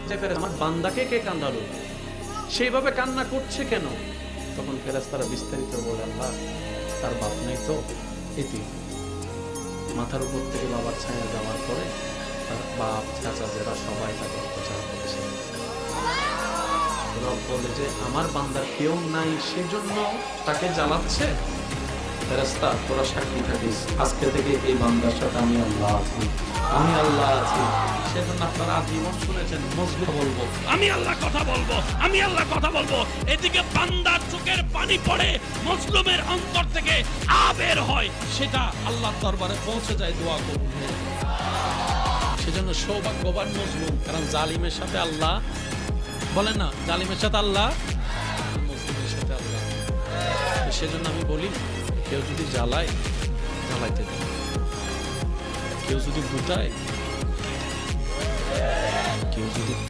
আমার বান্দাকে কে কান্দালো, সেইভাবে কান্না করছে কেন? তখন ফেরেশতারা বিস্তারিত বলে, আল্লাহ তার বাপ নেই তো, এটি মাথার উপর থেকে বাবার ছায়া যাওয়ার পরে তার বাপ চাচা যারা সবাই তাকে অত্যাচার করছে। রব বলে যে আমার বান্দার কেউ নাই সেজন্য তাকে জ্বালাচ্ছে। ফেরেশতা তোরা সাক্ষী থাকিস, আজকে থেকে এই বান্দার সাথে আমি আল্লাহ আছি, আমি আল্লাহ আছি। সেজন্য আপনারা আজীবন শুনেছেন মজলুম বলবো, আমি আল্লাহ কথা বলবো, আমি আল্লাহ কথা বলবো। এদিকে বান্দার চোখের পানি পড়ে, মজলুমের অন্তর থেকে আবের হয়, সেটা আল্লাহর দরবারে পৌঁছে যায়। দোয়া করুন। সেজন্য সৌভাগ্যবান মজলুম, কারণ জালিমের সাথে আল্লাহ বলেন না, জালিমের সাথে আল্লাহ, মজলুমের সাথে আল্লাহ। সেজন্য আমি বলি, কেউ যদি জ্বালায় জ্বালাইতে দেয়, কেউ যদি গুটায়, কেউ যদি